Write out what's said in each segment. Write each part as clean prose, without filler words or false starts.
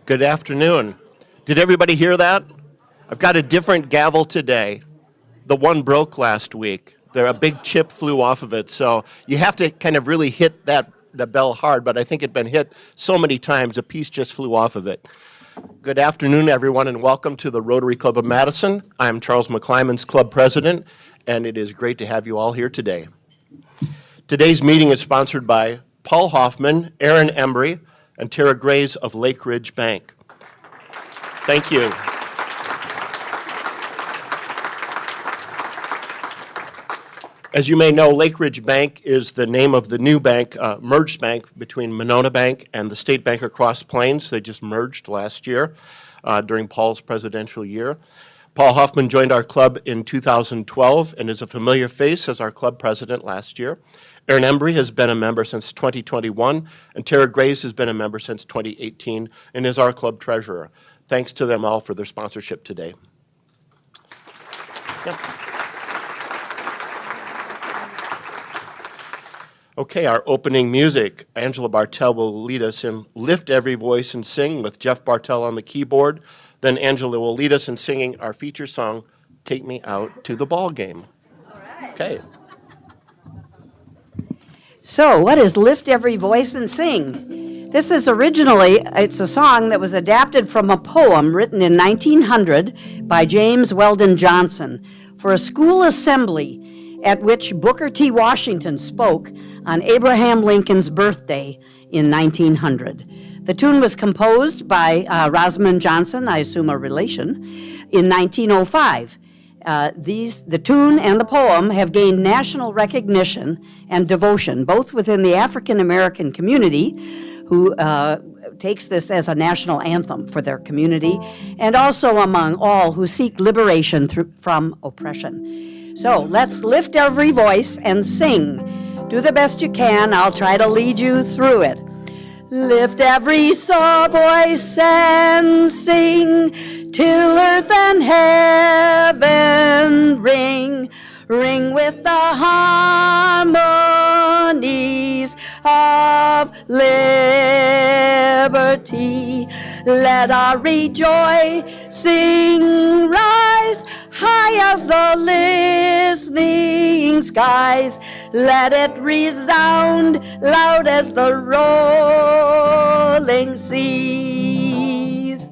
Good afternoon. Did everybody hear that? I've got a different gavel today. The one broke last week. A big chip flew off of it, so you have to kind of really hit the bell hard, but I think it'd been hit so many times, a piece just flew off of it. Good afternoon, everyone, and welcome to the Rotary Club of Madison. I'm Charles McClymon's club president, and it is great to have you all here today. Today's meeting is sponsored by Paul Hoffman, Aaron Embry, and Tara Grays of Lake Ridge Bank. Thank you. As you may know, Lake Ridge Bank is the name of the new bank, merged bank between Monona Bank and the State Bank of Cross Plains. They just merged last year during Paul's presidential year. Paul Hoffman joined our club in 2012 and is a familiar face as our club president last year. Aaron Embry has been a member since 2021, and Tara Grays has been a member since 2018 and is our club treasurer. Thanks to them all for their sponsorship today. Yep. Okay, our opening music. Angela Bartell will lead us in Lift Every Voice and Sing with Jeff Bartell on the keyboard. Then Angela will lead us in singing our feature song, Take Me Out to the Ball Game. All right. Okay. So, what is Lift Every Voice and Sing? This is it's a song that was adapted from a poem written in 1900 by James Weldon Johnson for a school assembly at which Booker T. Washington spoke on Abraham Lincoln's birthday in 1900. The tune was composed by Rosamond Johnson, I assume a relation, in 1905. The tune and the poem have gained national recognition and devotion, both within the African American community, who takes this as a national anthem for their community, and also among all who seek liberation from oppression. So let's lift every voice and sing. Do the best you can. I'll try to lead you through it. Lift every voice and sing till earth and heaven ring. Ring with the harmonies of liberty. Let our rejoicing rise high as the listening skies. Let it resound loud as the rolling seas.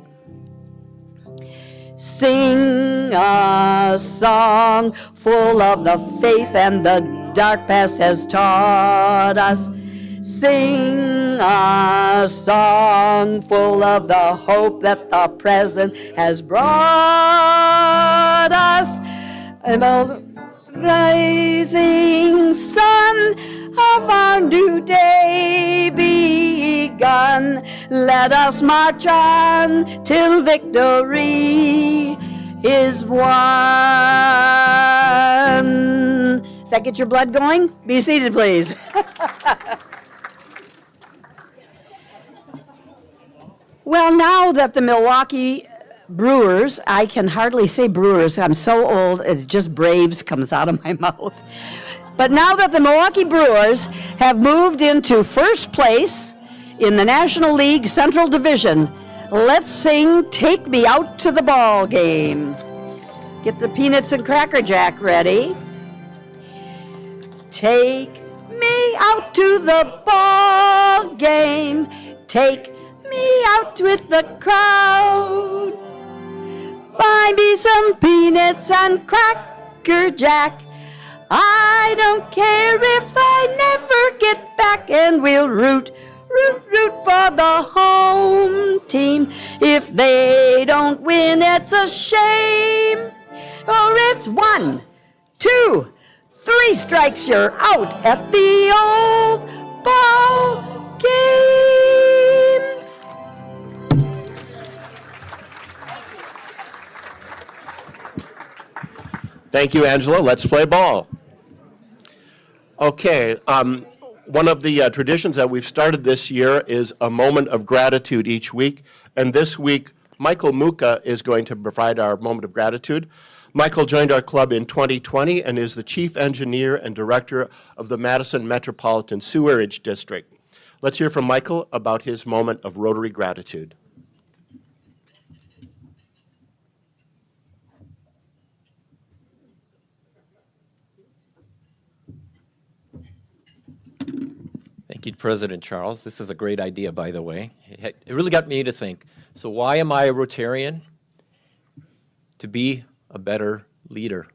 Sing a song full of the faith and the dark past has taught us. Sing a song full of the hope that the present has brought us. And the rising sun of our new day begun. Let us march on till victory is won. Does that get your blood going? Be seated, please. Well, now that the Milwaukee Brewers, I can hardly say Brewers, I'm so old, it just Braves comes out of my mouth. But now that the Milwaukee Brewers have moved into first place in the National League Central Division, let's sing Take Me Out to the Ball Game. Get the Peanuts and Cracker Jack ready. Take me out to the ball game. Take me out with the crowd. Buy me some peanuts and Cracker Jack. I don't care if I never get back, and we'll root for the home team. If they don't win, it's a shame. Or it's 1, 2, 3 strikes, you're out at the old ball game. Thank you, Angela. Let's play ball. Okay, one of the traditions that we've started this year is a moment of gratitude each week. And this week, Michael Muka is going to provide our moment of gratitude. Michael joined our club in 2020 and is the chief engineer and director of the Madison Metropolitan Sewerage District. Let's hear from Michael about his moment of Rotary gratitude. Thank you, President Charles. This is a great idea, by the way. It really got me to think. So why am I a Rotarian? To be a better leader.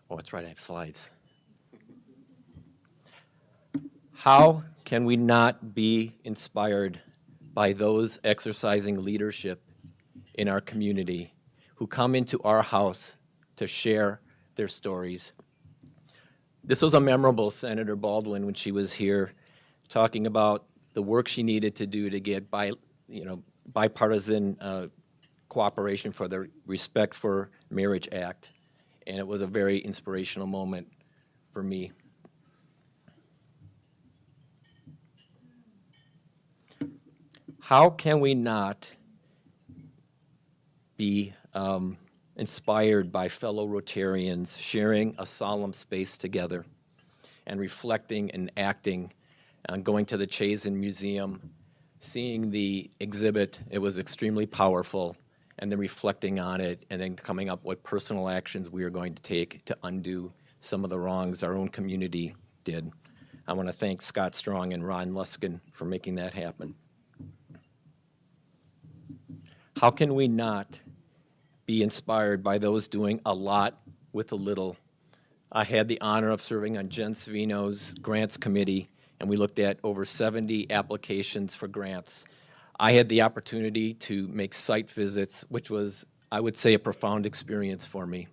Oh, that's right, I have slides. How can we not be inspired by those exercising leadership in our community who come into our house to share their stories? This was a memorable Senator Baldwin when she was here talking about the work she needed to do to get bipartisan cooperation for the Respect for Marriage Act. And it was a very inspirational moment for me. How can we not be inspired by fellow Rotarians sharing a solemn space together and reflecting and acting and going to the Chazen Museum, seeing the exhibit? It was extremely powerful, and then reflecting on it and then coming up with personal actions we are going to take to undo some of the wrongs our own community did. I want to thank Scott Strong and Ron Luskin for making that happen. How can we not be inspired by those doing a lot with a little? I had the honor of serving on Jen Savino's grants committee, and we looked at over 70 applications for grants. I had the opportunity to make site visits, which was, I would say, a profound experience for me,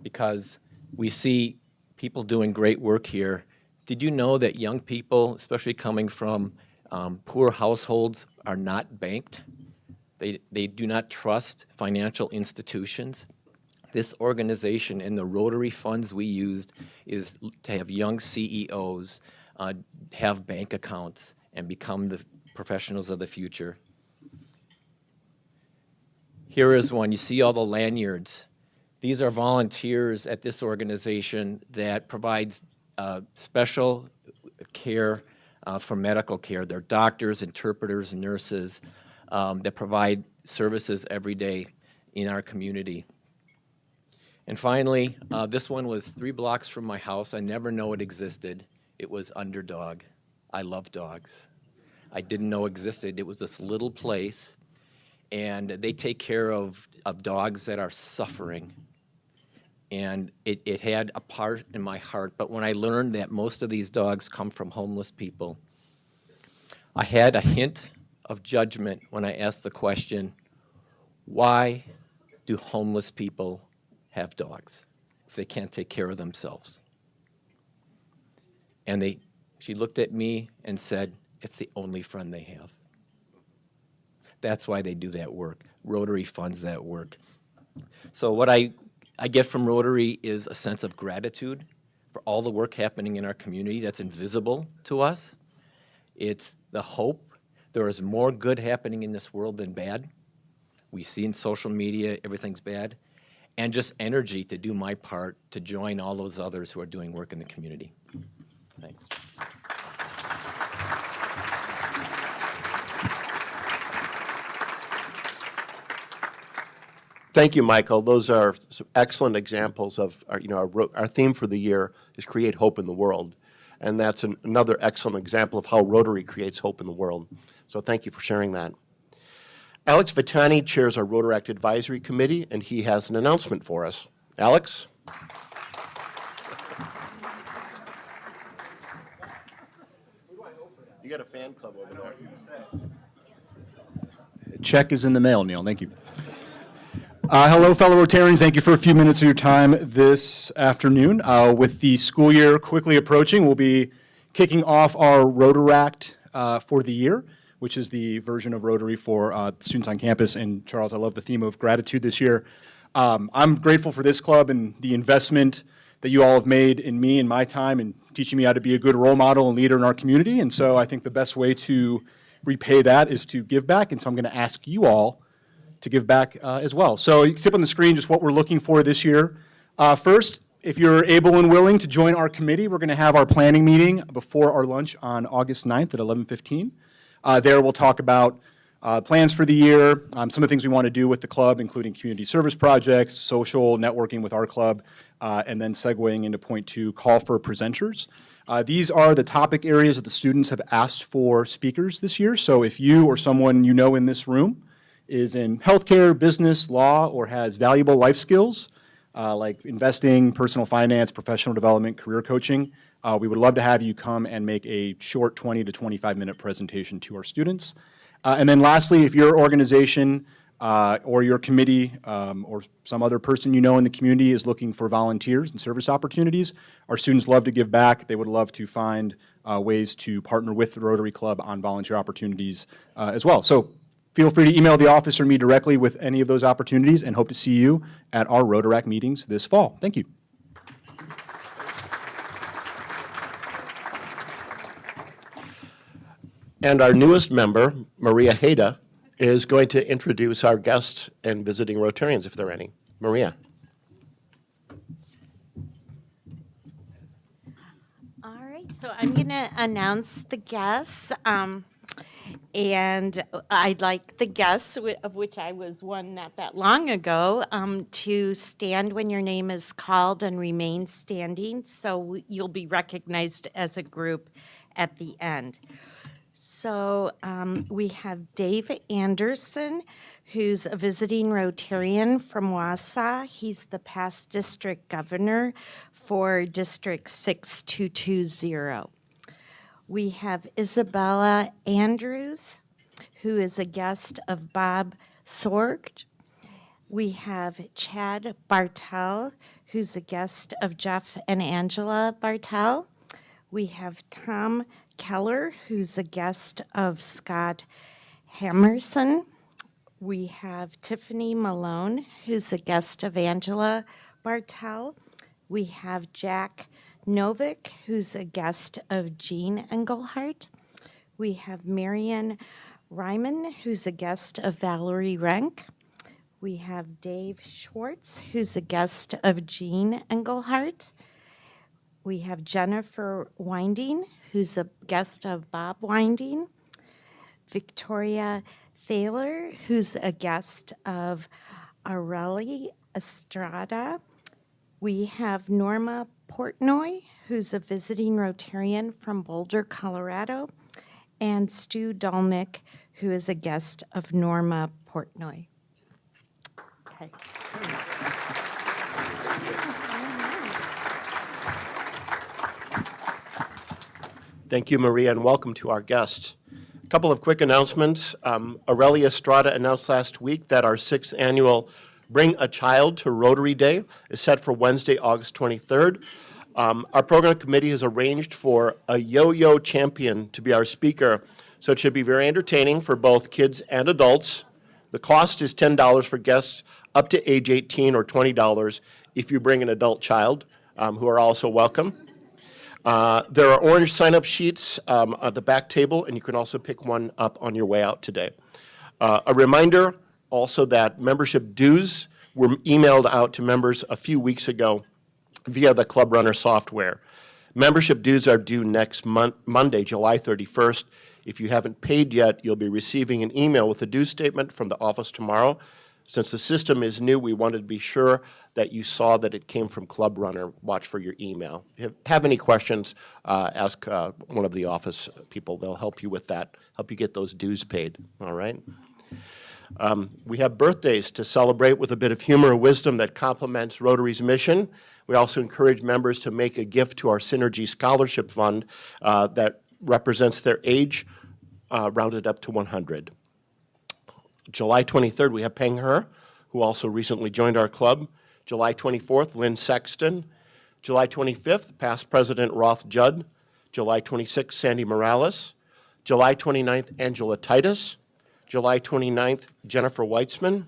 because we see people doing great work here. Did you know that young people, especially coming from poor households, are not banked? They do not trust financial institutions. This organization and the Rotary funds we used is to have young CEOs have bank accounts and become the professionals of the future. Here is one. You see all the lanyards. These are volunteers at this organization that provides special care for medical care. They're doctors, interpreters, nurses that provide services every day in our community. And finally, this one was 3 blocks from my house. I never know it existed. It was Underdog. I love dogs. I didn't know existed. It was this little place, and they take care of dogs that are suffering. And it had a part in my heart, but when I learned that most of these dogs come from homeless people, I had a hint of judgment when I asked the question, why do homeless people have dogs if they can't take care of themselves? And she looked at me and said, it's the only friend they have. That's why they do that work. Rotary funds that work. So what I get from Rotary is a sense of gratitude for all the work happening in our community that's invisible to us. It's the hope. There is more good happening in this world than bad. We see in social media everything's bad. And just energy to do my part to join all those others who are doing work in the community. Thanks. Thank you, Michael. Those are some excellent examples of our theme for the year is create hope in the world. And that's another excellent example of how Rotary creates hope in the world. So thank you for sharing that. Alex Vitani chairs our Rotaract Advisory Committee, and he has an announcement for us. Alex? You got a fan club over there. Check is in the mail, Neil. Thank you. Hello, fellow Rotarians. Thank you for a few minutes of your time this afternoon. With the school year quickly approaching, we'll be kicking off our Rotaract for the year, which is the version of Rotary for students on campus. And Charles, I love the theme of gratitude this year. I'm grateful for this club and the investment that you all have made in me and my time and teaching me how to be a good role model and leader in our community. And so I think the best way to repay that is to give back. And so I'm going to ask you all to give back as well. So you can see up on the screen just what we're looking for this year. First, if you're able and willing to join our committee, we're going to have our planning meeting before our lunch on August 9th at 11:15. There we'll talk about Plans for the year, some of the things we want to do with the club, including community service projects, social networking with our club, and then segueing into point 2, call for presenters. These are the topic areas that the students have asked for speakers this year. So if you or someone you know in this room is in healthcare, business, law, or has valuable life skills, like investing, personal finance, professional development, career coaching, we would love to have you come and make a short 20 to 25-minute presentation to our students. And then lastly, if your organization or your committee or some other person you know in the community is looking for volunteers and service opportunities, our students love to give back. They would love to find ways to partner with the Rotary Club on volunteer opportunities as well. So feel free to email the office or me directly with any of those opportunities, and hope to see you at our Rotaract meetings this fall. Thank you. And our newest member, Maria Hayda, is going to introduce our guests and visiting Rotarians, if there are any. Maria. All right, so I'm going to announce the guests. And I'd like the guests, of which I was one not that long ago, to stand when your name is called and remain standing, so you'll be recognized as a group at the end. So we have Dave Anderson, who's a visiting Rotarian from Wausau. He's the past district governor for District 6220. We have Isabella Andrews, who is a guest of Bob Sorg. We have Chad Bartel, who's a guest of Jeff and Angela Bartel. We have Tom Keller, who's a guest of Scott Hamerson. We have Tiffany Malone, who's a guest of Angela Bartel. We have Jack Novick, who's a guest of Jean Engelhardt. We have Marion Ryman, who's a guest of Valerie Renk. We have Dave Schwartz, who's a guest of Jean Engelhardt. We have Jennifer Winding, who's a guest of Bob Winding. Victoria Thaler, who's a guest of Aurelie Estrada. We have Norma Portnoy, who's a visiting Rotarian from Boulder, Colorado, and Stu Dolmick, who is a guest of Norma Portnoy. Okay. Thank you, Maria, and welcome to our guests. A couple of quick announcements. Aurelia Estrada announced last week that our 6th annual Bring a Child to Rotary Day is set for Wednesday, August 23rd. Our program committee has arranged for a yo-yo champion to be our speaker, so it should be very entertaining for both kids and adults. The cost is $10 for guests up to age 18 or $20 if you bring an adult child, who are also welcome. There are orange sign-up sheets at the back table, and you can also pick one up on your way out today. A reminder also that membership dues were emailed out to members a few weeks ago via the Club Runner software. Membership dues are due next Monday, July 31st. If you haven't paid yet, you'll be receiving an email with a due statement from the office tomorrow. Since the system is new, we wanted to be sure that you saw that it came from Club Runner. Watch for your email. If you have any questions, ask one of the office people. They'll help you with that, help you get those dues paid, all right? We have birthdays to celebrate with a bit of humor and wisdom that complements Rotary's mission. We also encourage members to make a gift to our Synergy Scholarship Fund that represents their age, rounded up to 100. July 23rd, we have Peng He, who also recently joined our club. July 24th, Lynn Sexton. July 25th, past President Roth Judd. July 26th, Sandy Morales. July 29th, Angela Titus. July 29th, Jennifer Weitzman.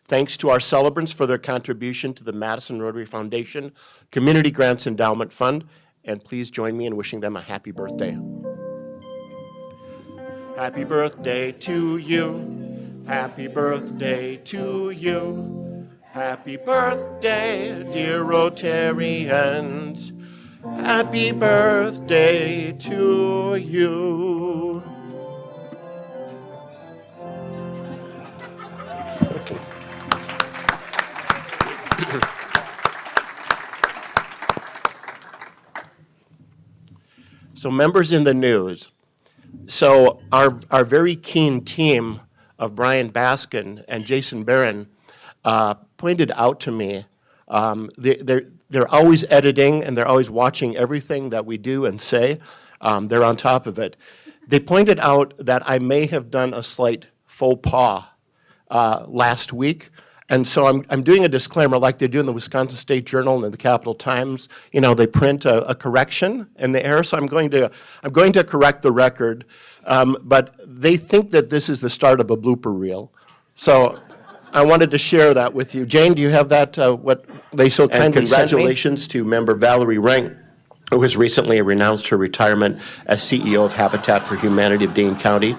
Thanks to our celebrants for their contribution to the Madison Rotary Foundation Community Grants Endowment Fund, and please join me in wishing them a happy birthday. Happy birthday to you. Happy birthday to you. Happy birthday, dear Rotarians. Happy birthday to you. So members in the news. So our very keen team of Brian Baskin and Jason Barron pointed out to me, they're always editing and they're always watching everything that we do and say. They're on top of it. They pointed out that I may have done a slight faux pas last week. And so I'm doing a disclaimer like they do in the Wisconsin State Journal and the Capital Times. You know, they print a correction in the air, so I'm going to correct the record. But they think that this is the start of a blooper reel. So I wanted to share that with you. Jane, do you have that, what they so kindly sent me? Congratulations to member Valerie Rank, who has recently renounced her retirement as CEO of Habitat for Humanity of Dane County.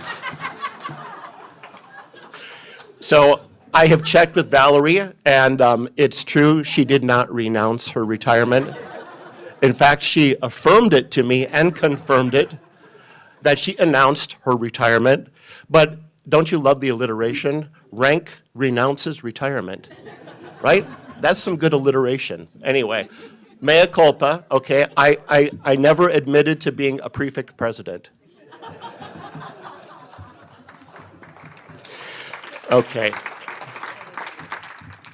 So I have checked with Valerie, and it's true, she did not renounce her retirement. In fact, she affirmed it to me and confirmed it, that she announced her retirement. But don't you love the alliteration? Rank renounces retirement, right? That's some good alliteration. Anyway, mea culpa, okay? I never admitted to being a prefect president. Okay.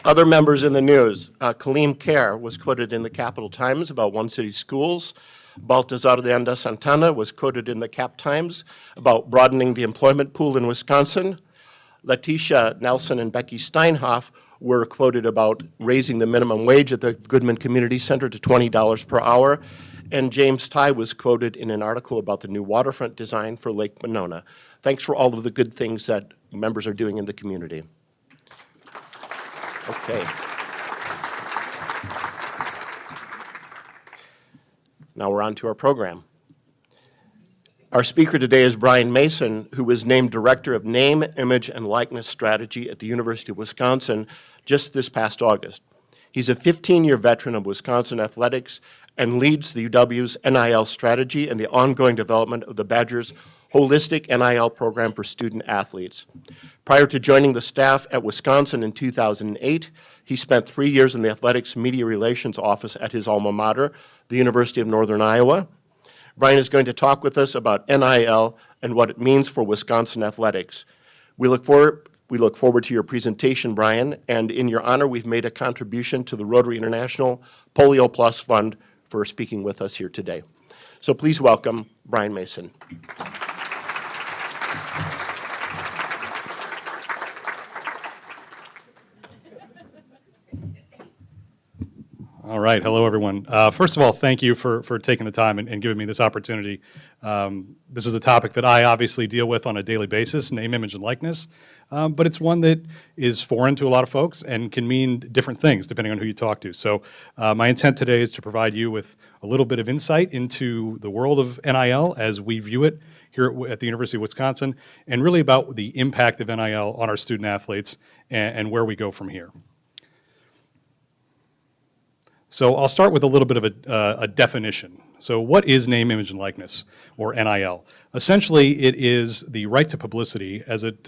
Other members in the news, Kaleem Kerr was quoted in the Capital Times about One City Schools. Baltazar de Anda Santana was quoted in the Cap Times about broadening the employment pool in Wisconsin. Letitia Nelson and Becky Steinhoff were quoted about raising the minimum wage at the Goodman Community Center to $20 per hour. And James Ty was quoted in an article about the new waterfront design for Lake Monona. Thanks for all of the good things that members are doing in the community. Okay. Now we're on to our program. Our speaker today is Brian Mason, who was named Director of Name, Image, and Likeness Strategy at the University of Wisconsin just this past August. He's a 15-year veteran of Wisconsin athletics and leads the UW's NIL strategy and the ongoing development of the Badgers' holistic NIL program for student athletes. Prior to joining the staff at Wisconsin in 2008, he spent 3 years in the athletics media relations office at his alma mater, the University of Northern Iowa. Brian is going to talk with us about NIL and what it means for Wisconsin athletics. We look forward to your presentation, Brian, and in your honor, we've made a contribution to the Rotary International Polio Plus Fund for speaking with us here today. So please welcome Brian Mason. All right. Hello, everyone. First of all, thank you for taking the time and giving me this opportunity. This is a topic that I obviously deal with on a daily basis, name, image, and likeness. But it's one that is foreign to a lot of folks and can mean different things depending on who you talk to. So my intent today is to provide you with a little bit of insight into the world of NIL as we view it here at the University of Wisconsin, and really about the impact of NIL on our student athletes and where we go from here. So I'll start with a little bit of a definition. So what is name, image, and likeness, or NIL? Essentially, it is the right to publicity as it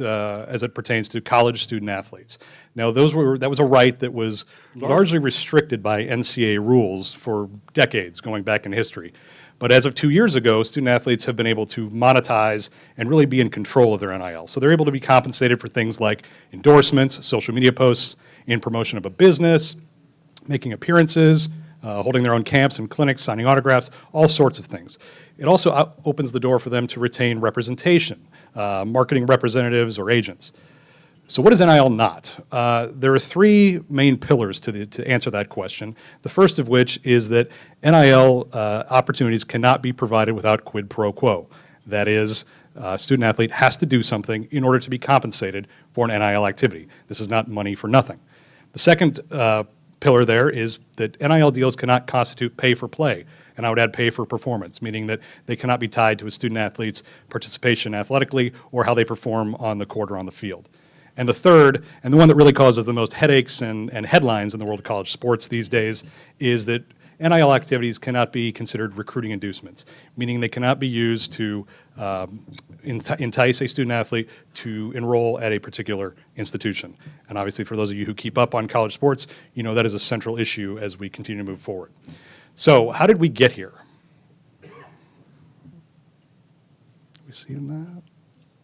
pertains to college student athletes. Now, that was a right that was largely restricted by NCAA rules for decades, going back in history. But as of 2 years ago, student athletes have been able to monetize and really be in control of their NIL. So they're able to be compensated for things like endorsements, social media posts, in promotion of a business, making appearances, holding their own camps and clinics, signing autographs, all sorts of things. It also opens the door for them to retain representation, marketing representatives or agents. So what is NIL not? There are three main pillars to answer that question. The first of which is that NIL opportunities cannot be provided without quid pro quo. That is, a student athlete has to do something in order to be compensated for an NIL activity. This is not money for nothing. The second pillar there is that NIL deals cannot constitute pay for play, and I would add pay for performance, meaning that they cannot be tied to a student athlete's participation athletically or how they perform on the court or on the field. And the third, and the one that really causes the most headaches and headlines in the world of college sports these days, is that NIL activities cannot be considered recruiting inducements, meaning they cannot be used to entice a student athlete to enroll at a particular institution. And obviously, for those of you who keep up on college sports, you know that is a central issue as we continue to move forward. So how did we get here? we seeing that?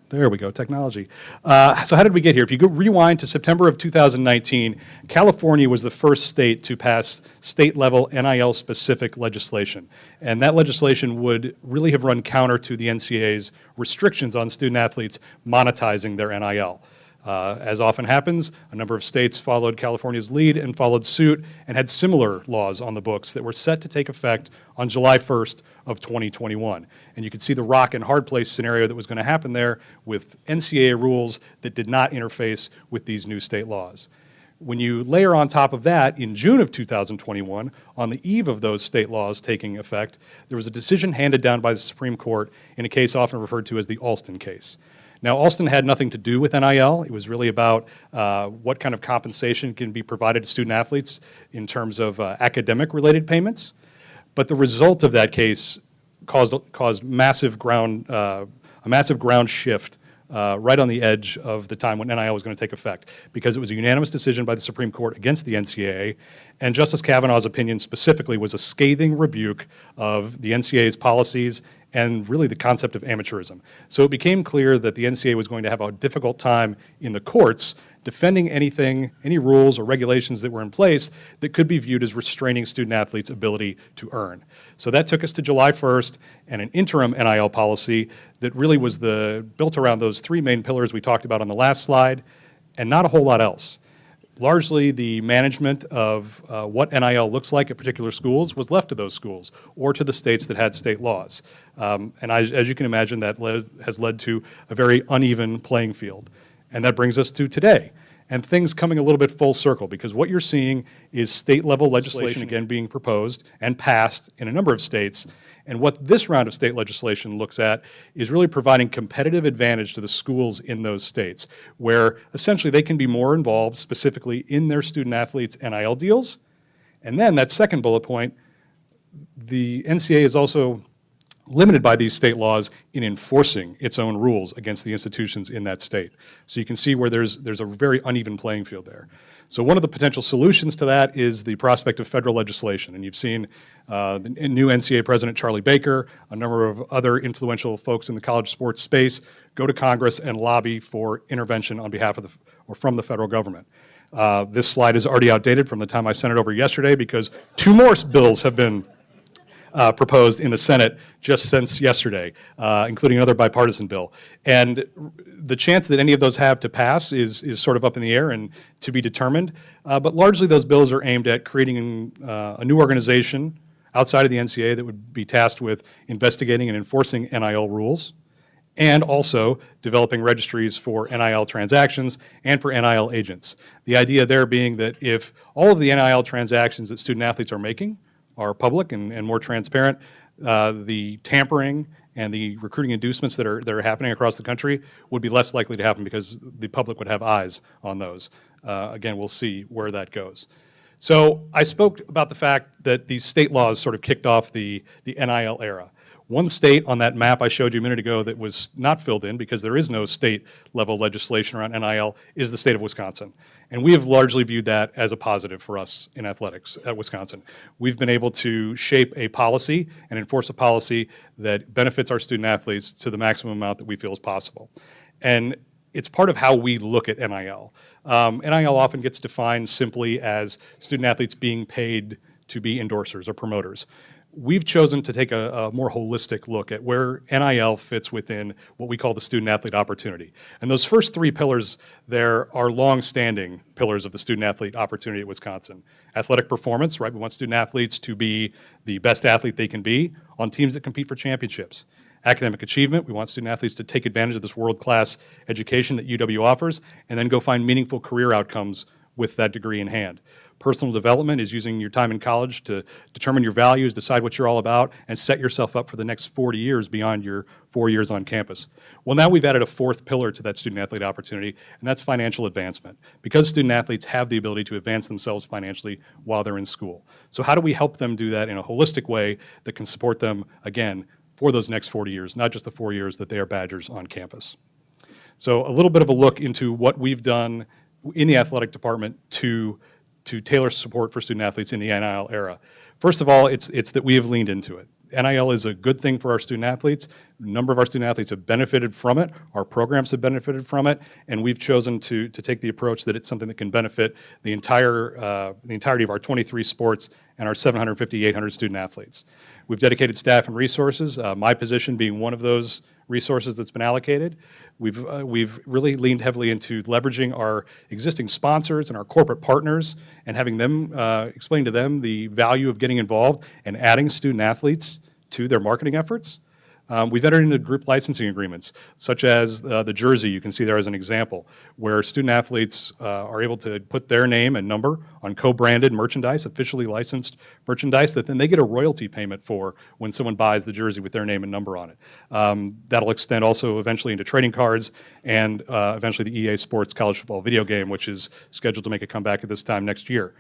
There we go, technology. So how did we get here? If you go rewind to September of 2019, California was the first state to pass state-level NIL-specific legislation. And that legislation would really have run counter to the NCAA's restrictions on student-athletes monetizing their NIL. As often happens, a number of states followed California's lead and followed suit and had similar laws on the books that were set to take effect on July 1st of 2021. And you could see the rock and hard place scenario that was going to happen there with NCAA rules that did not interface with these new state laws. When you layer on top of that, in June of 2021, on the eve of those state laws taking effect, there was a decision handed down by the Supreme Court in a case often referred to as the Alston case. Now, Alston had nothing to do with NIL. It was really about what kind of compensation can be provided to student athletes in terms of academic-related payments. But the result of that case caused a massive ground shift right on the edge of the time when NIL was going to take effect, because it was a unanimous decision by the Supreme Court against the NCAA, and Justice Kavanaugh's opinion specifically was a scathing rebuke of the NCAA's policies and really the concept of amateurism. So it became clear that the NCAA was going to have a difficult time in the courts defending any rules or regulations that were in place that could be viewed as restraining student athletes' ability to earn. So that took us to July 1st and an interim NIL policy that really was built around those three main pillars we talked about on the last slide, and not a whole lot else. Largely, the management of what NIL looks like at particular schools was left to those schools or to the states that had state laws. And as you can imagine, that has led to a very uneven playing field. And that brings us to today. And things coming a little bit full circle, because what you're seeing is state-level legislation again being proposed and passed in a number of states. And what this round of state legislation looks at is really providing competitive advantage to the schools in those states, where essentially they can be more involved specifically in their student athletes' NIL deals. And then that second bullet point, the NCAA is also limited by these state laws in enforcing its own rules against the institutions in that state. So you can see where there's a very uneven playing field there. So one of the potential solutions to that is the prospect of federal legislation. And you've seen the new NCAA president, Charlie Baker, a number of other influential folks in the college sports space go to Congress and lobby for intervention on behalf of from the federal government. This slide is already outdated from the time I sent it over yesterday, because two more bills have been proposed in the Senate just since yesterday, including another bipartisan bill. And the chance that any of those have to pass is sort of up in the air and to be determined. But largely those bills are aimed at creating a new organization outside of the NCAA that would be tasked with investigating and enforcing NIL rules, and also developing registries for NIL transactions and for NIL agents. The idea there being that if all of the NIL transactions that student athletes are making are public and more transparent, the tampering and the recruiting inducements that are happening across the country would be less likely to happen, because the public would have eyes on those. Again, we'll see where that goes. So I spoke about the fact that these state laws sort of kicked off the NIL era. One state on that map I showed you a minute ago that was not filled in, because there is no state-level legislation around NIL, is the state of Wisconsin. And we have largely viewed that as a positive for us in athletics at Wisconsin. We've been able to shape a policy and enforce a policy that benefits our student athletes to the maximum amount that we feel is possible. And it's part of how we look at NIL. NIL often gets defined simply as student athletes being paid to be endorsers or promoters. We've chosen to take a more holistic look at where NIL fits within what we call the student-athlete opportunity. And those first three pillars there are long-standing pillars of the student-athlete opportunity at Wisconsin. Athletic performance, right? We want student-athletes to be the best athlete they can be on teams that compete for championships. Academic achievement, we want student-athletes to take advantage of this world-class education that UW offers and then go find meaningful career outcomes with that degree in hand. Personal development is using your time in college to determine your values, decide what you're all about, and set yourself up for the next 40 years beyond your 4 years on campus. Well, now we've added a fourth pillar to that student-athlete opportunity, and that's financial advancement, because student-athletes have the ability to advance themselves financially while they're in school. So how do we help them do that in a holistic way that can support them, again, for those next 40 years, not just the 4 years that they are Badgers on campus? So a little bit of a look into what we've done in the athletic department to tailor support for student athletes in the NIL era. First of all, it's that we have leaned into it. NIL is a good thing for our student athletes. A number of our student athletes have benefited from it. Our programs have benefited from it, and we've chosen to take the approach that it's something that can benefit the entirety of our 23 sports and our 750, 800 student athletes. We've dedicated staff and resources, my position being one of those resources that's been allocated. We've really leaned heavily into leveraging our existing sponsors and our corporate partners and having them explain to them the value of getting involved and adding student athletes to their marketing efforts. We've entered into group licensing agreements, such as the jersey you can see there as an example, where student athletes are able to put their name and number on co-branded merchandise, officially licensed merchandise, that then they get a royalty payment for when someone buys the jersey with their name and number on it. That'll extend also eventually into trading cards and eventually the EA Sports college football video game, which is scheduled to make a comeback at this time next year.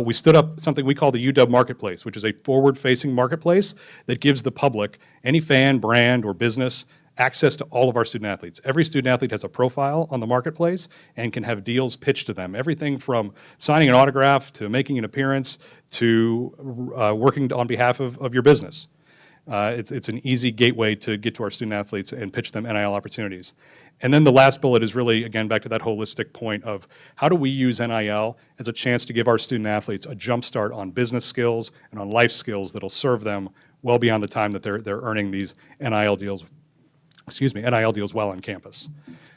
We stood up something we call the UW Marketplace, which is a forward-facing marketplace that gives the public, any fan, brand, or business, access to all of our student athletes. Every student athlete has a profile on the marketplace and can have deals pitched to them. Everything from signing an autograph to making an appearance to working on behalf of your business. It's an easy gateway to get to our student athletes and pitch them NIL opportunities. And then the last bullet is really, again, back to that holistic point of how do we use NIL as a chance to give our student athletes a jump start on business skills and on life skills that'll serve them well beyond the time that they're earning these NIL deals while on campus.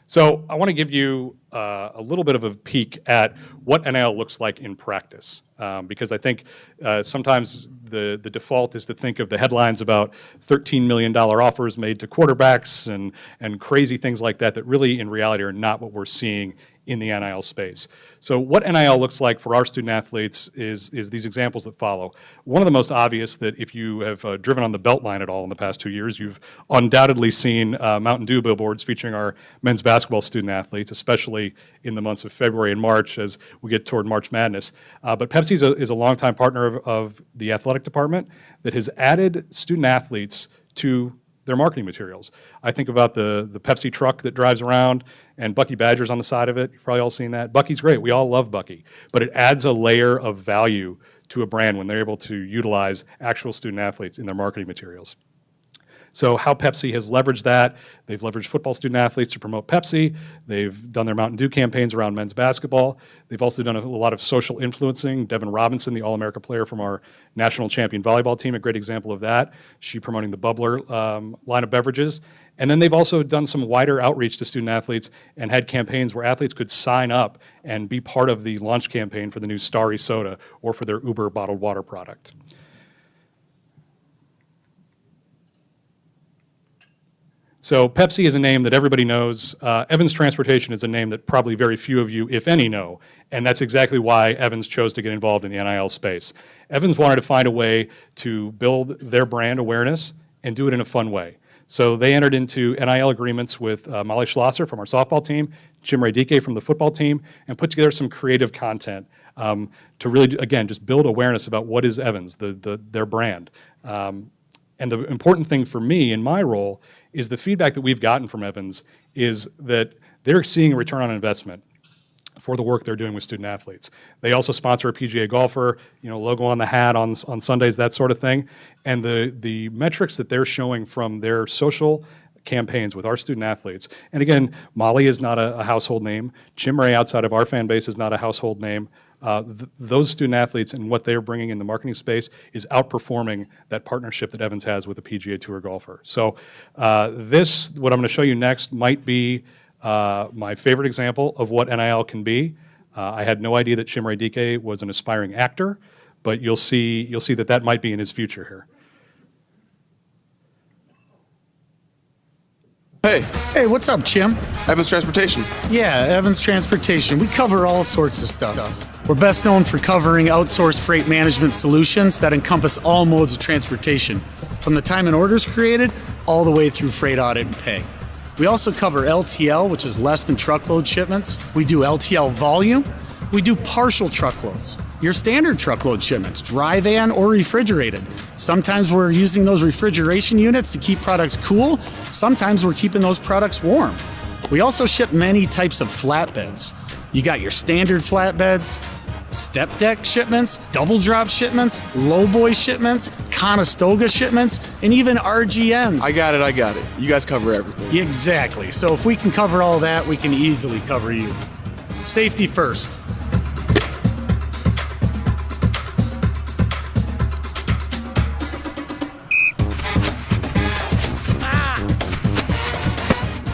So I want to give you a little bit of a peek at what NIL looks like in practice, because I think sometimes the default is to think of the headlines about $13 million offers made to quarterbacks and crazy things like that really in reality are not what we're seeing in the NIL space. So what NIL looks like for our student athletes is these examples that follow. One of the most obvious that if you have driven on the Beltline at all in the past 2 years, you've undoubtedly seen Mountain Dew billboards featuring our men's basketball student athletes, especially in the months of February and March as we get toward March Madness. But Pepsi is a longtime partner of the athletic department that has added student athletes to their marketing materials. I think about the Pepsi truck that drives around and Bucky Badger's on the side of it. You've probably all seen that. Bucky's great. We all love Bucky. But it adds a layer of value to a brand when they're able to utilize actual student athletes in their marketing materials. So how Pepsi has leveraged that, they've leveraged football student athletes to promote Pepsi. They've done their Mountain Dew campaigns around men's basketball. They've also done a lot of social influencing. Devin Robinson, the All-America player from our national champion volleyball team, a great example of that. She promoting the Bubbler line of beverages. And then they've also done some wider outreach to student athletes and had campaigns where athletes could sign up and be part of the launch campaign for the new Starry soda or for their Uber bottled water product. So Pepsi is a name that everybody knows. Evans Transportation is a name that probably very few of you, if any, know. And that's exactly why Evans chose to get involved in the NIL space. Evans wanted to find a way to build their brand awareness and do it in a fun way. So they entered into NIL agreements with Molly Schlosser from our softball team, Jim Radike from the football team, and put together some creative content to really, again, just build awareness about what is Evans, their brand. And the important thing for me in my role is the feedback that we've gotten from Evans is that they're seeing a return on investment for the work they're doing with student athletes. They also sponsor a PGA golfer, logo on the hat on Sundays, that sort of thing. And the metrics that they're showing from their social campaigns with our student athletes, and again, Molly is not a household name. Jim Ray outside of our fan base is not a household name. Those student athletes and what they're bringing in the marketing space is outperforming that partnership that Evans has with a PGA Tour golfer. So what I'm going to show you next might be my favorite example of what NIL can be. I had no idea that Jim Radike was an aspiring actor, but you'll see that might be in his future here. Hey, what's up, Chim? Evans Transportation. Yeah, Evans Transportation. We cover all sorts of stuff. We're best known for covering outsourced freight management solutions that encompass all modes of transportation, from the time an order is created all the way through freight audit and pay. We also cover LTL, which is less than truckload shipments. We do LTL volume. We do partial truckloads. Your standard truckload shipments, dry van or refrigerated. Sometimes we're using those refrigeration units to keep products cool. Sometimes we're keeping those products warm. We also ship many types of flatbeds. You got your standard flatbeds, step deck shipments, double drop shipments, low boy shipments, Conestoga shipments, and even RGNs. I got it. You guys cover everything. Exactly. So if we can cover all that, we can easily cover you. Safety first.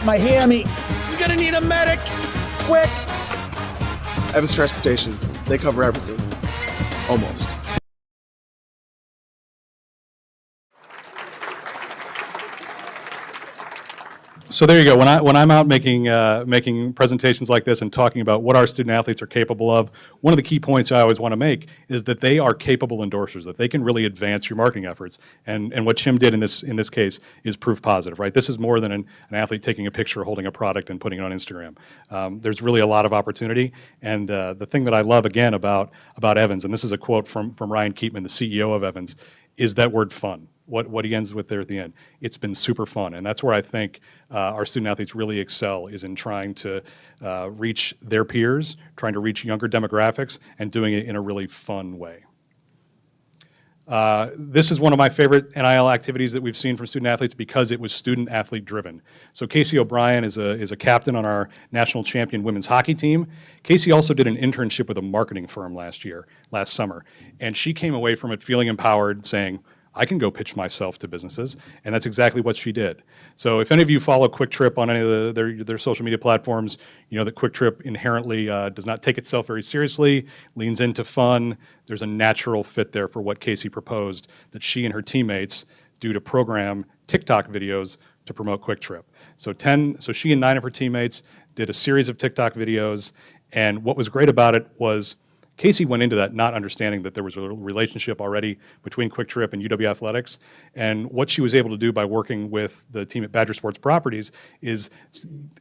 My hammy. You're gonna need a medic. Quick. Evans Transportation, they cover everything. Almost. So there you go. When I'm out making presentations like this and talking about what our student athletes are capable of, one of the key points I always want to make is that they are capable endorsers, that they can really advance your marketing efforts. And what Chim did in this case is proof positive, right? This is more than an athlete taking a picture, holding a product, and putting it on Instagram. There's really a lot of opportunity. And the thing that I love again about Evans, and this is a quote from Ryan Keatman, the CEO of Evans, is that word fun. What he ends with there at the end. It's been super fun, and that's where I think our student athletes really excel, is in trying to reach their peers, trying to reach younger demographics, and doing it in a really fun way. This is one of my favorite NIL activities that we've seen from student athletes because it was student athlete driven. So Casey O'Brien is a captain on our national champion women's hockey team. Casey also did an internship with a marketing firm last summer, and she came away from it feeling empowered, saying, I can go pitch myself to businesses, and that's exactly what she did. So if any of you follow Quick Trip on any of their social media platforms, you know that Quick Trip inherently does not take itself very seriously, leans into fun. There's a natural fit there for what Casey proposed that she and her teammates do to program TikTok videos to promote Quick Trip. So she and 9 of her teammates did a series of TikTok videos, and what was great about it was Casey went into that not understanding that there was a relationship already between Quick Trip and UW Athletics. And what she was able to do by working with the team at Badger Sports Properties is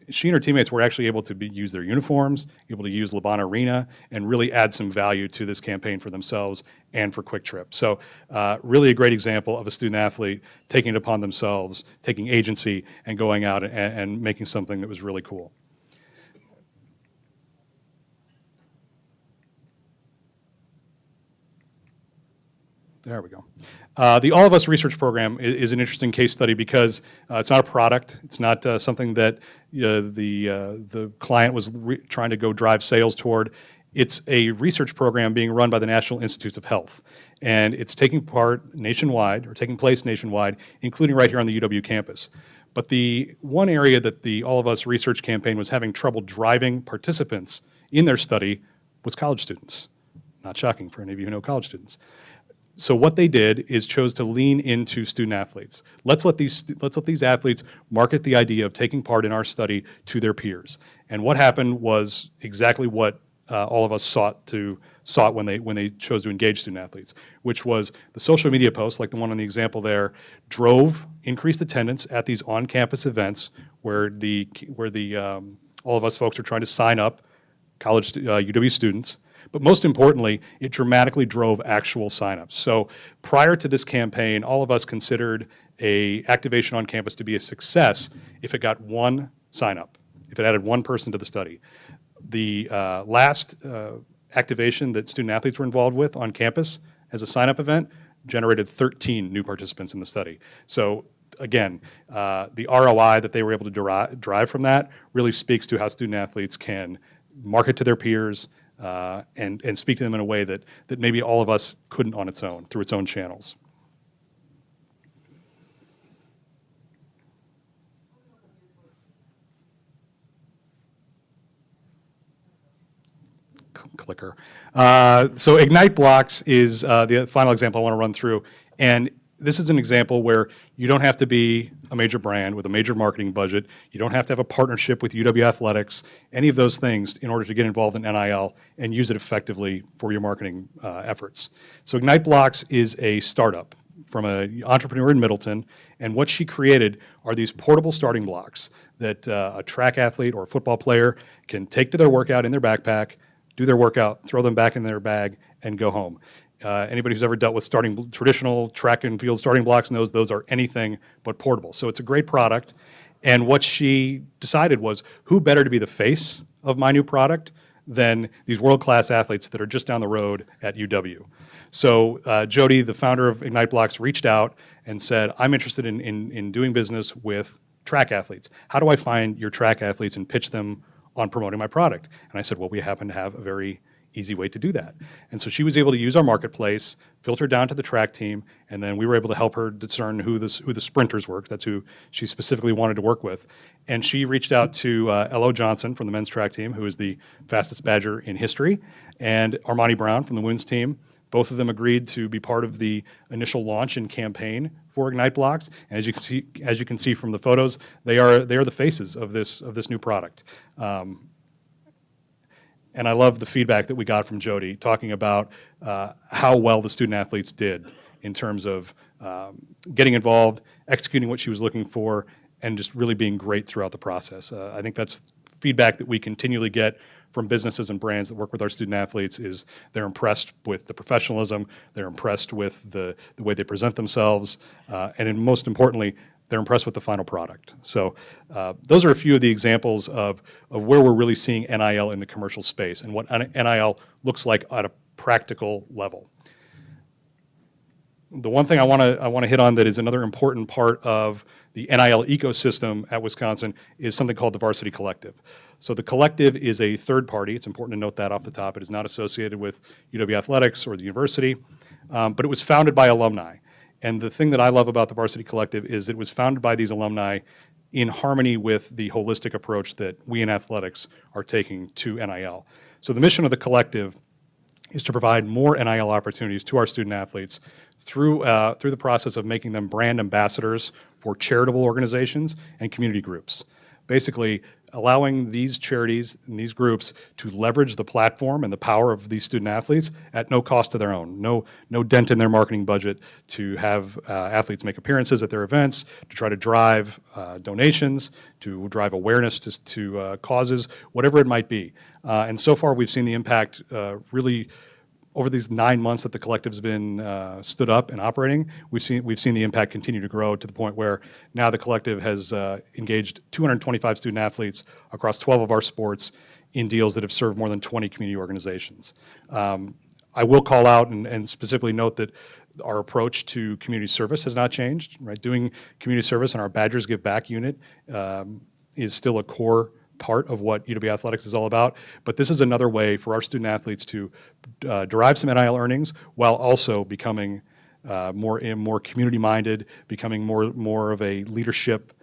she and her teammates were actually able to use their uniforms, able to use LeBron Arena, and really add some value to this campaign for themselves and for Quick Trip. So really a great example of a student athlete taking it upon themselves, taking agency, and going out and making something that was really cool. There we go. The All of Us research program is an interesting case study because it's not a product. It's not something that the client was trying to go drive sales toward. It's a research program being run by the National Institutes of Health, and it's taking place nationwide, including right here on the UW campus. But the one area that the All of Us research campaign was having trouble driving participants in their study was college students. Not shocking for any of you who know college students. So what they did is chose to lean into student athletes. Let's let these athletes market the idea of taking part in our study to their peers. And what happened was exactly what all of us sought when they chose to engage student athletes, which was the social media posts, like the one on the example there, drove increased attendance at these on-campus events where the all of us folks are trying to sign up college UW students. But most importantly, it dramatically drove actual signups. So prior to this campaign, all of us considered a activation on campus to be a success if it got one signup, if it added one person to the study. The last activation that student athletes were involved with on campus as a sign-up event generated 13 new participants in the study. So again, the ROI that they were able to derive from that really speaks to how student athletes can market to their peers and speak to them in a way that maybe all of us couldn't on its own, through its own channels. Clicker. So Ignite Blocks is the final example I want to run through. And this is an example where you don't have to be a major brand with a major marketing budget. You don't have to have a partnership with UW Athletics, any of those things in order to get involved in NIL and use it effectively for your marketing efforts. So Ignite Blocks is a startup from an entrepreneur in Middleton, and what she created are these portable starting blocks that a track athlete or a football player can take to their workout in their backpack, do their workout, throw them back in their bag, and go home. Anybody who's ever dealt with traditional track and field starting blocks knows those are anything but portable. So it's a great product. And what she decided was, who better to be the face of my new product than these world-class athletes that are just down the road at UW. So Jody, the founder of Ignite Blocks, reached out and said, I'm interested in doing business with track athletes. How do I find your track athletes and pitch them on promoting my product? And I said, well, we happen to have a very easy way to do that. And so she was able to use our marketplace, filter down to the track team, and then we were able to help her discern who the sprinters were. That's who she specifically wanted to work with. And she reached out to L.O. Johnson from the men's track team, who is the fastest Badger in history, and Armani Brown from the women's team. Both of them agreed to be part of the initial launch and campaign for Ignite Blocks. And as you can see from the photos, they are the faces of this new product. And I love the feedback that we got from Jody talking about how well the student athletes did in terms of getting involved, executing what she was looking for, and just really being great throughout the process. I think that's feedback that we continually get from businesses and brands that work with our student athletes. Is they're impressed with the professionalism, they're impressed with the way they present themselves, and most importantly, they're impressed with the final product. So those are a few of the examples of where we're really seeing NIL in the commercial space and what NIL looks like at a practical level. The one thing I want to hit on that is another important part of the NIL ecosystem at Wisconsin is something called the Varsity Collective. So the collective is a third party. It's important to note that off the top. It is not associated with UW Athletics or the university, but it was founded by alumni. And the thing that I love about the Varsity Collective is it was founded by these alumni in harmony with the holistic approach that we in athletics are taking to NIL. So the mission of the collective is to provide more NIL opportunities to our student athletes through the process of making them brand ambassadors for charitable organizations and community groups. Basically, allowing these charities and these groups to leverage the platform and the power of these student athletes at no cost to their own, no dent in their marketing budget, to have athletes make appearances at their events, to try to drive donations, to drive awareness to causes, whatever it might be. And so far, we've seen the impact really over these 9 months that the collective's been stood up and operating. We've seen the impact continue to grow to the point where now the collective has engaged 225 student athletes across 12 of our sports in deals that have served more than 20 community organizations. I will call out and specifically note that our approach to community service has not changed. Right, doing community service in our Badgers Give Back unit is still a core part of what UW Athletics is all about, but this is another way for our student athletes to derive some NIL earnings while also becoming more community-minded, becoming more of a leadership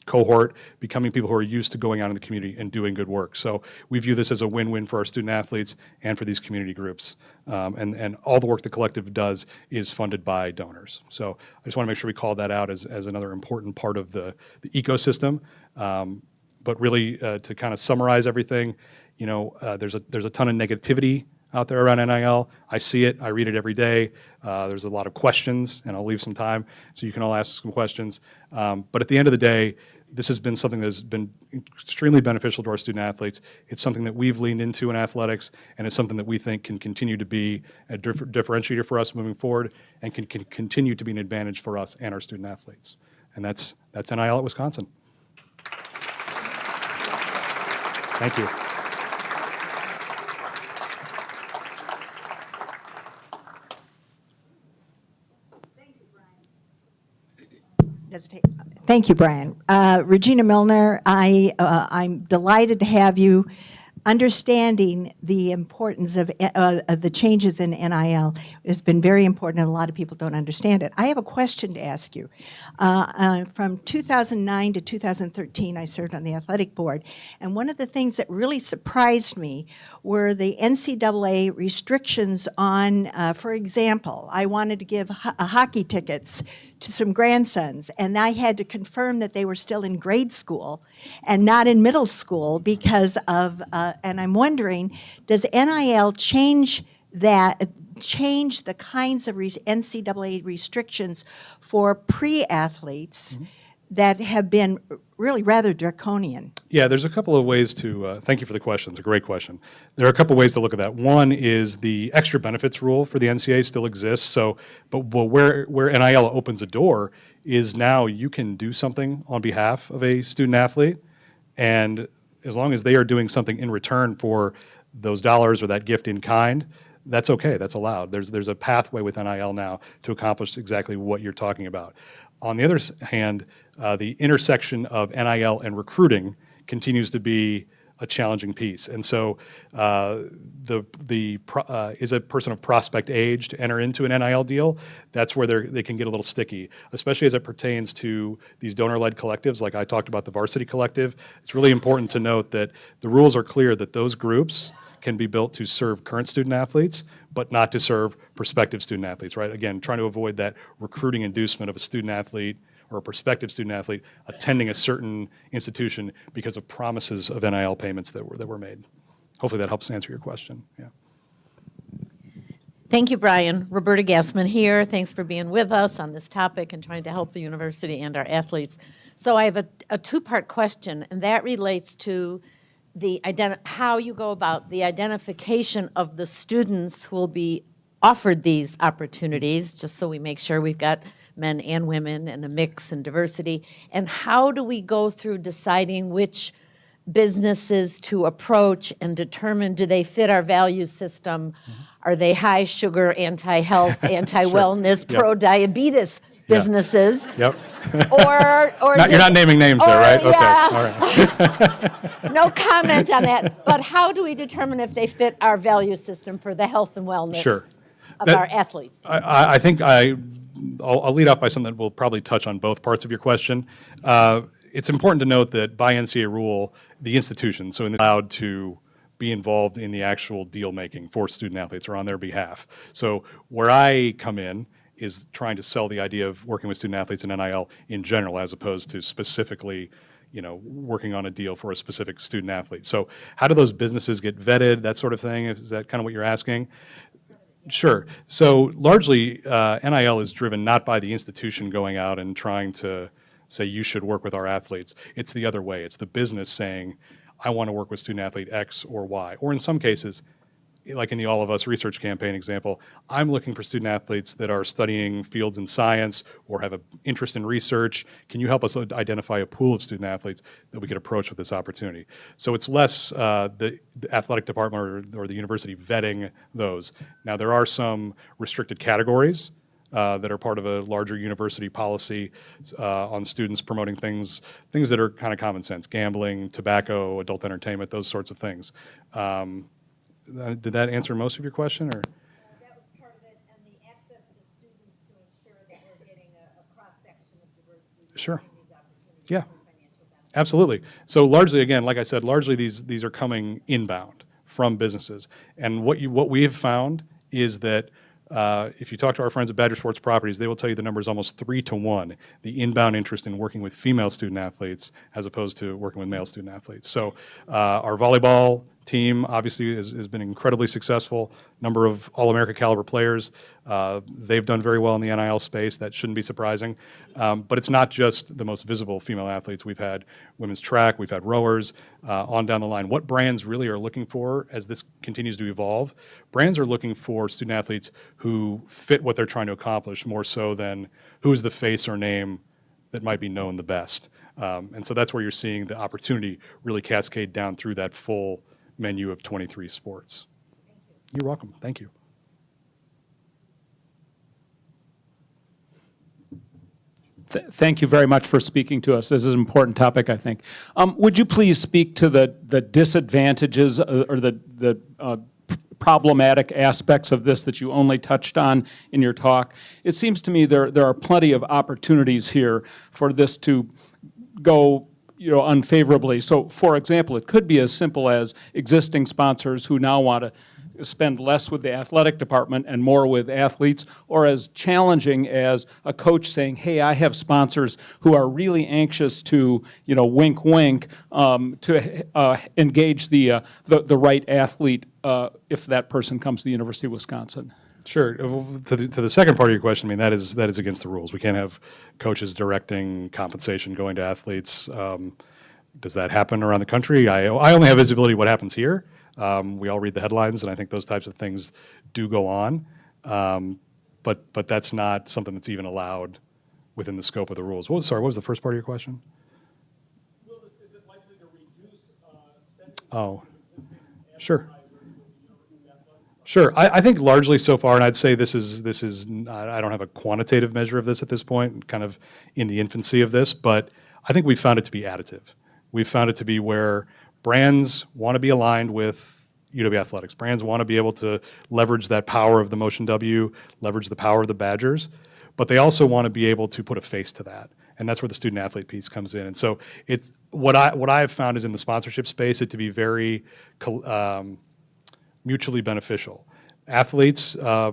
cohort, becoming people who are used to going out in the community and doing good work. So we view this as a win-win for our student athletes and for these community groups. And all the work the collective does is funded by donors. So I just want to make sure we call that out as another important part of the ecosystem. But really, to kind of summarize everything, there's a ton of negativity out there around NIL. I see it. I read it every day. There's a lot of questions, and I'll leave some time so you can all ask some questions. But at the end of the day, this has been something that has been extremely beneficial to our student athletes. It's something that we've leaned into in athletics, and it's something that we think can continue to be a differentiator for us moving forward and can continue to be an advantage for us and our student athletes. And that's NIL at Wisconsin. Thank you. Thank you, Brian. Regina Milner, I'm delighted to have you. Understanding the importance of the changes in NIL has been very important, and a lot of people don't understand it. I have a question to ask you. From 2009 to 2013, I served on the athletic board, and one of the things that really surprised me were the NCAA restrictions on, for example, I wanted to give hockey tickets to some grandsons, and I had to confirm that they were still in grade school and not in middle school because of, and I'm wondering, does NIL change the kinds of NCAA restrictions for pre-athletes that have been really rather draconian? Yeah, there's a couple of ways to, thank you for the question, it's a great question. There are a couple of ways to look at that. One is the extra benefits rule for the NCAA still exists, but where NIL opens a door is now you can do something on behalf of a student athlete, and as long as they are doing something in return for those dollars or that gift in kind, that's okay. That's allowed. There's a pathway with NIL now to accomplish exactly what you're talking about. On the other hand, the intersection of NIL and recruiting continues to be a challenging piece. And so is a person of prospect age to enter into an NIL deal? That's where they can get a little sticky, especially as it pertains to these donor-led collectives, like I talked about the Varsity Collective. It's really important to note that the rules are clear that those groups can be built to serve current student athletes, but not to serve prospective student athletes, right? Again, trying to avoid that recruiting inducement of a student athlete or a prospective student athlete attending a certain institution because of promises of NIL payments that were made. Hopefully that helps answer your question. Yeah. Thank you, Brian. Roberta Gassman here. Thanks for being with us on this topic and trying to help the university and our athletes. So I have a two-part question, and that relates to how you go about the identification of the students who will be offered these opportunities, just so we make sure we've got men and women and a mix and diversity. And how do we go through deciding which businesses to approach and determine, do they fit our value system? Are they high sugar, anti-health, anti-wellness, Yep. pro-diabetes businesses? Yep. Or You're not naming names there, right? Yeah. Okay. All right. No comment on that. But how do we determine if they fit our value system for the health and wellness Sure. of our athletes? I think I'll lead off by something that will probably touch on both parts of your question. It's important to note that by NCAA rule, the institution, so allowed to be involved in the actual deal making for student athletes or on their behalf. So where I come in is trying to sell the idea of working with student athletes in NIL in general, as opposed to specifically, working on a deal for a specific student athlete. So how do those businesses get vetted, that sort of thing? Is that kind of what you're asking? Sure. So largely, NIL is driven not by the institution going out and trying to say you should work with our athletes. It's the other way. It's the business saying, I want to work with student athlete X or Y. Or in some cases, like in the All of Us research campaign example, I'm looking for student athletes that are studying fields in science or have an interest in research. Can you help us identify a pool of student athletes that we could approach with this opportunity? So it's less the athletic department or the university vetting those. Now, there are some restricted categories that are part of a larger university policy on students promoting things that are kind of common sense: gambling, tobacco, adult entertainment, those sorts of things. Did that answer most of your question, or? That was part of it, and the access to students to ensure that we're getting a cross-section of diversity. Sure. These opportunities Yeah. for financial benefit. Absolutely. So largely, again, like I said, largely these are coming inbound from businesses. And what we have found is that if you talk to our friends at Badger Sports Properties, they will tell you the number is almost 3-to-1, the inbound interest in working with female student athletes as opposed to working with male student athletes. So our volleyball team obviously has been incredibly successful. Number of All-America caliber players. They've done very well in the NIL space. That shouldn't be surprising. But it's not just the most visible female athletes. We've had women's track, we've had rowers, on down the line. What brands really are looking for as this continues to evolve? Brands are looking for student athletes who fit what they're trying to accomplish more so than who's the face or name that might be known the best. And so that's where you're seeing the opportunity really cascade down through that full menu of 23 sports. You're welcome. Thank you. Thank you very much for speaking to us. This is an important topic, I think. Would you please speak to the disadvantages or the problematic aspects of this that you only touched on in your talk? It seems to me there are plenty of opportunities here for this to go unfavorably. So, for example, it could be as simple as existing sponsors who now want to spend less with the athletic department and more with athletes, or as challenging as a coach saying, hey, I have sponsors who are really anxious to, wink, wink, to engage the right athlete if that person comes to the University of Wisconsin. Sure. To the second part of your question, I mean, that is against the rules. We can't have coaches directing compensation going to athletes. Does that happen around the country? I only have visibility of what happens here. We all read the headlines, and I think those types of things do go on. But that's not something that's even allowed within the scope of the rules. What was the first part of your question? Is it likely to reduce Oh, sure. Sure. I think largely so far, and I'd say this is I don't have a quantitative measure of this at this point, kind of in the infancy of this, but I think we've found it to be additive. We've found it to be where brands want to be aligned with UW Athletics. Brands want to be able to leverage that power of the Motion W, leverage the power of the Badgers, but they also want to be able to put a face to that. And that's where the student athlete piece comes in. And so it's what I've found is in the sponsorship space it to be very mutually beneficial. Athletes are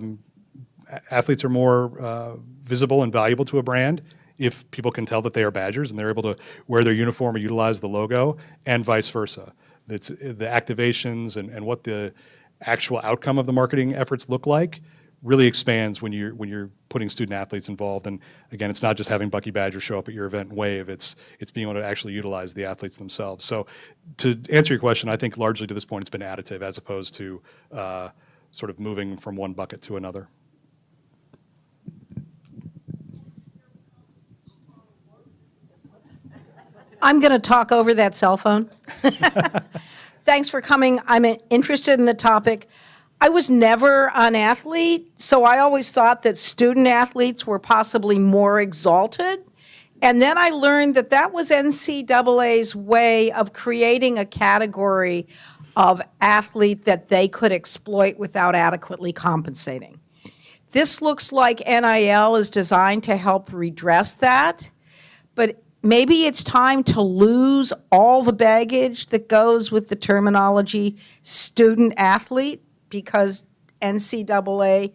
more visible and valuable to a brand if people can tell that they are Badgers and they're able to wear their uniform or utilize the logo, and vice versa. It's the activations and what the actual outcome of the marketing efforts look like really expands when you're putting student athletes involved. And again, it's not just having Bucky Badger show up at your event and wave. It's being able to actually utilize the athletes themselves. So to answer your question, I think largely to this point it's been additive as opposed to sort of moving from one bucket to another. I'm going to talk over that cell phone. Thanks for coming. I'm interested in the topic. I was never an athlete, so I always thought that student athletes were possibly more exalted. And then I learned that that was NCAA's way of creating a category of athlete that they could exploit without adequately compensating. This looks like NIL is designed to help redress that, but maybe it's time to lose all the baggage that goes with the terminology student athlete because NCAA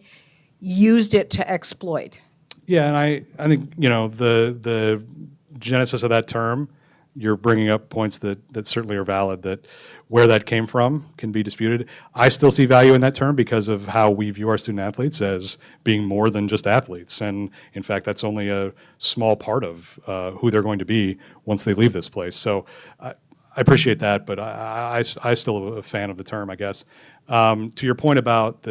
used it to exploit. Yeah, and I think the genesis of that term, you're bringing up points that certainly are valid, that where that came from can be disputed. I still see value in that term because of how we view our student athletes as being more than just athletes. And in fact, that's only a small part of who they're going to be once they leave this place. So I appreciate that, but I still am a fan of the term, I guess. To your point about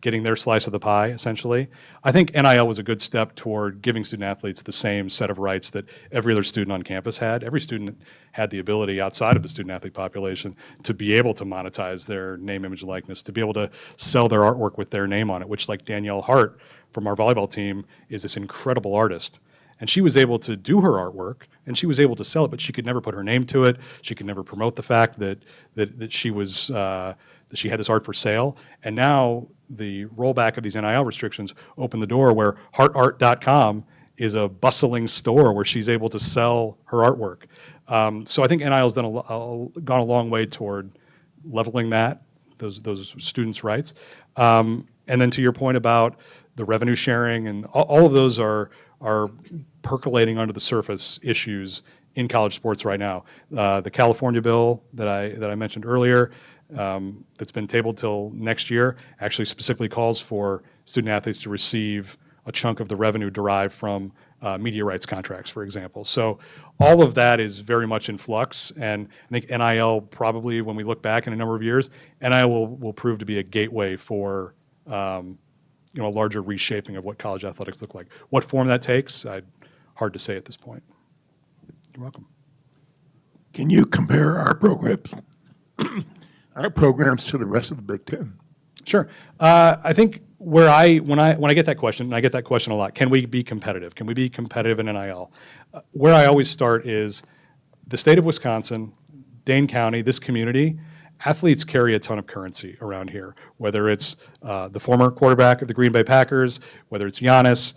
getting their slice of the pie, essentially, I think NIL was a good step toward giving student athletes the same set of rights that every other student on campus had. Every student had the ability outside of the student athlete population to be able to monetize their name, image, and likeness, to be able to sell their artwork with their name on it, which, like Danielle Hart from our volleyball team, is this incredible artist. And she was able to do her artwork, and she was able to sell it, but she could never put her name to it. She could never promote the fact that she was that she had this art for sale. And now the rollback of these NIL restrictions opened the door where heartart.com is a bustling store where she's able to sell her artwork. So I think NIL has gone a long way toward leveling those students' rights. And then to your point about the revenue sharing, and all of those are percolating under the surface issues in college sports right now. The California bill that I mentioned earlier, that's been tabled till next year, actually specifically calls for student athletes to receive a chunk of the revenue derived from media rights contracts, for example. So all of that is very much in flux, and I think NIL probably, when we look back in a number of years, NIL will prove to be a gateway for a larger reshaping of what college athletics look like. What form that takes, hard to say at this point. You're welcome. Can you compare our programs to the rest of the Big Ten? Sure. I think when I get that question, and I get that question a lot, can we be competitive? Can we be competitive in NIL? Where I always start is the state of Wisconsin, Dane County, this community. Athletes carry a ton of currency around here, whether it's the former quarterback of the Green Bay Packers, whether it's Giannis,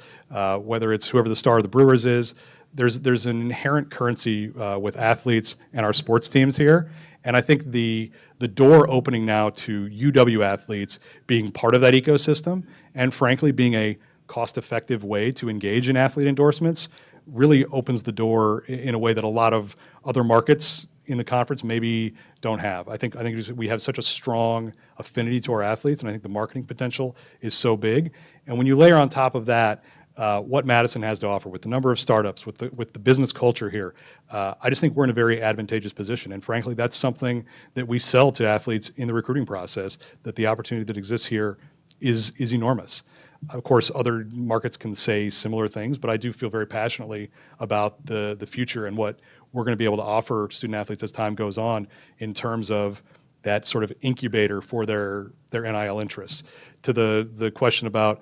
whether it's whoever the star of the Brewers is. There's an inherent currency with athletes and our sports teams here. And I think the door opening now to UW athletes being part of that ecosystem, and frankly being a cost-effective way to engage in athlete endorsements, really opens the door in a way that a lot of other markets in the conference maybe don't have. I think we have such a strong affinity to our athletes, and I think the marketing potential is so big. And when you layer on top of that what Madison has to offer with the number of startups, with the business culture here, I just think we're in a very advantageous position. And frankly, that's something that we sell to athletes in the recruiting process, that the opportunity that exists here is enormous. Of course, other markets can say similar things, but I do feel very passionately about the future and what we're going to be able to offer student athletes as time goes on in terms of that sort of incubator for their NIL interests. To the question about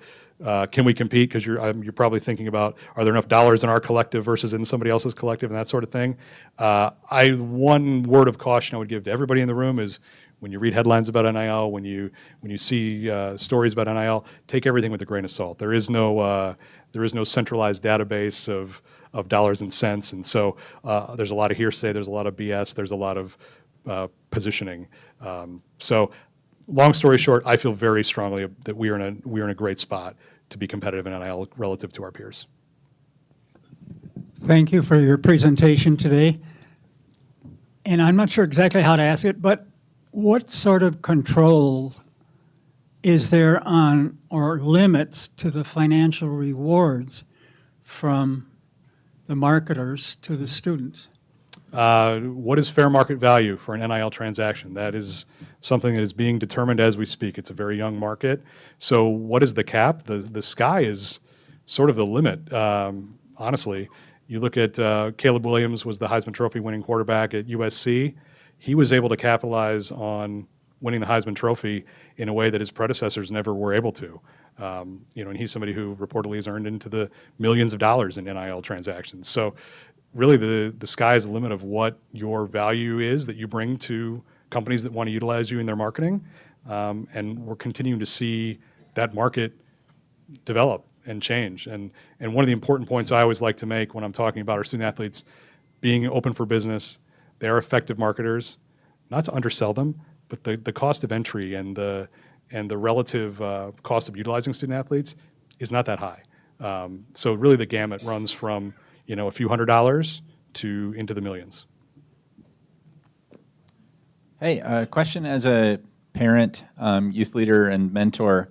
can we compete, because you're probably thinking about, are there enough dollars in our collective versus in somebody else's collective and that sort of thing. One word of caution I would give to everybody in the room is, when you read headlines about NIL, when you see stories about NIL, take everything with a grain of salt. There is no centralized database of dollars and cents, and so there's a lot of hearsay, there's a lot of BS, there's a lot of positioning. So, long story short, I feel very strongly that we are in a great spot to be competitive in NIL relative to our peers. Thank you for your presentation today. And I'm not sure exactly how to ask it, but what sort of control is there on, or limits to, the financial rewards from the marketers to the students? What is fair market value for an NIL transaction? That is something that is being determined as we speak. It's a very young market. So what is the cap? The sky is sort of the limit, honestly. You look at Caleb Williams was the Heisman Trophy winning quarterback at USC. He was able to capitalize on winning the Heisman Trophy in a way that his predecessors never were able to. And he's somebody who reportedly has earned into the millions of dollars in NIL transactions. So really the sky is the limit of what your value is that you bring to companies that want to utilize you in their marketing. And we're continuing to see that market develop and change. And one of the important points I always like to make when I'm talking about our student athletes being open for business, they're effective marketers, not to undersell them, but the cost of entry and the relative cost of utilizing student athletes is not that high. So really the gamut runs from a few $100s to into the millions. Hey, question as a parent, youth leader, and mentor.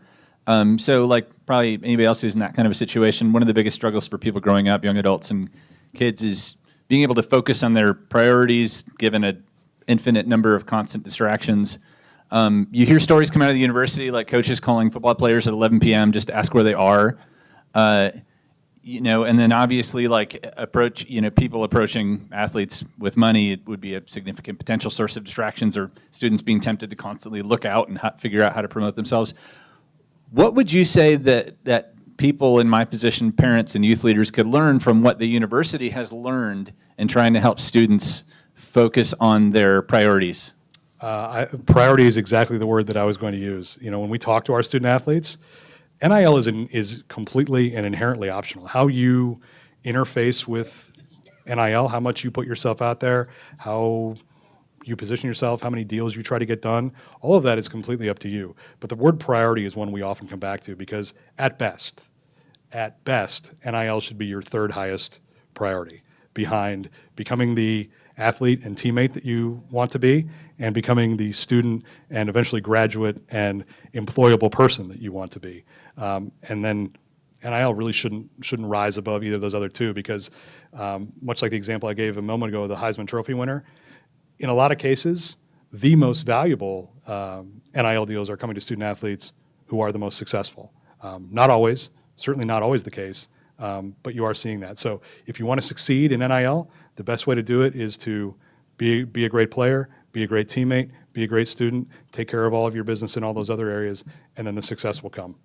So like probably anybody else who's in that kind of a situation, one of the biggest struggles for people growing up, young adults and kids, is being able to focus on their priorities given an infinite number of constant distractions. You hear stories come out of the university like coaches calling football players at 11 p.m. just to ask where they are. And then obviously people approaching athletes with money, it would be a significant potential source of distractions, or students being tempted to constantly look out and figure out how to promote themselves. What would you say that people in my position, parents and youth leaders, could learn from what the university has learned in trying to help students focus on their priorities? Priority is exactly the word that I was going to use. When we talk to our student athletes, NIL is completely and inherently optional. How you interface with NIL, how much you put yourself out there, how you position yourself, how many deals you try to get done, all of that is completely up to you. But the word priority is one we often come back to, because at best, NIL should be your third highest priority, behind becoming the athlete and teammate that you want to be, and becoming the student and eventually graduate and employable person that you want to be. And then NIL really shouldn't rise above either of those other two, because much like the example I gave a moment ago, the Heisman Trophy winner, in a lot of cases, the most valuable NIL deals are coming to student athletes who are the most successful. Not always, certainly not always the case, but you are seeing that. So if you want to succeed in NIL, the best way to do it is to be a great player, be a great teammate, be a great student, take care of all of your business in all those other areas, and then the success will come.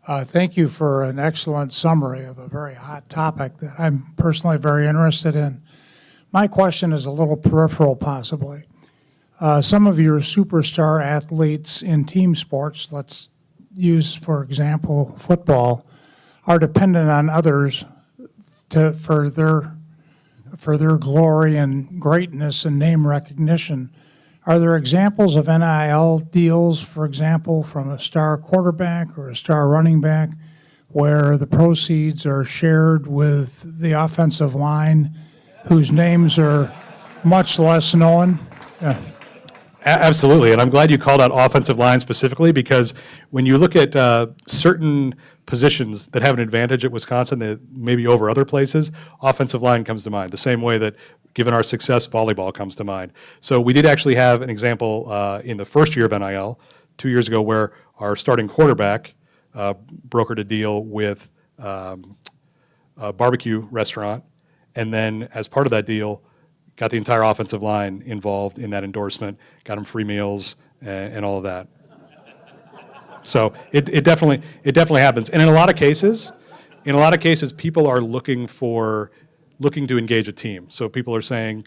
Thank you for an excellent summary of a very hot topic that I'm personally very interested in. My question is a little peripheral, possibly. Some of your superstar athletes in team sports, let's use, for example, football, are dependent on others for their glory and greatness and name recognition. Are there examples of NIL deals, for example, from a star quarterback or a star running back, where the proceeds are shared with the offensive line, whose names are much less known? Yeah. Absolutely, and I'm glad you called out offensive line specifically, because when you look at certain positions that have an advantage at Wisconsin that maybe over other places, offensive line comes to mind, the same way that, given our success, volleyball comes to mind. So we did actually have an example in the first year of NIL 2 years ago, where our starting quarterback brokered a deal with a barbecue restaurant, and then as part of that deal, got the entire offensive line involved in that endorsement, got them free meals and all of that. So it definitely happens. And in a lot of cases, people are looking to engage a team. So people are saying,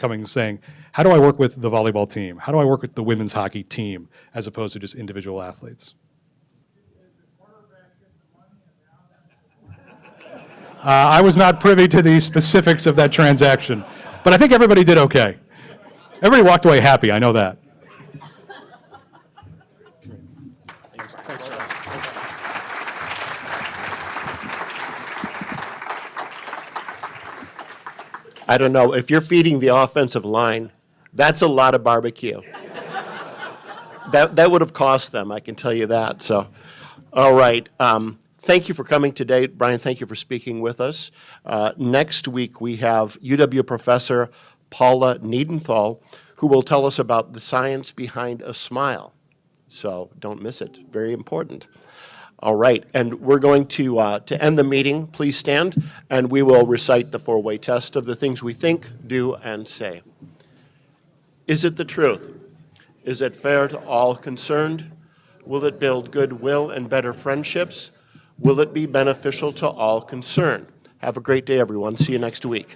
how do I work with the volleyball team? How do I work with the women's hockey team, as opposed to just individual athletes? I was not privy to the specifics of that transaction, but I think everybody did okay. Everybody walked away happy, I know that. I don't know, if you're feeding the offensive line, that's a lot of barbecue. That would have cost them, I can tell you that. So, all right. Thank you for coming today. Brian, thank you for speaking with us. Next week, we have UW professor Paula Niedenthal, who will tell us about the science behind a smile. So don't miss it. Very important. All right, and we're going to end the meeting. Please stand, and we will recite the four-way test of the things we think, do, and say. Is it the truth? Is it fair to all concerned? Will it build goodwill and better friendships? Will it be beneficial to all concerned? Have a great day, everyone. See you next week.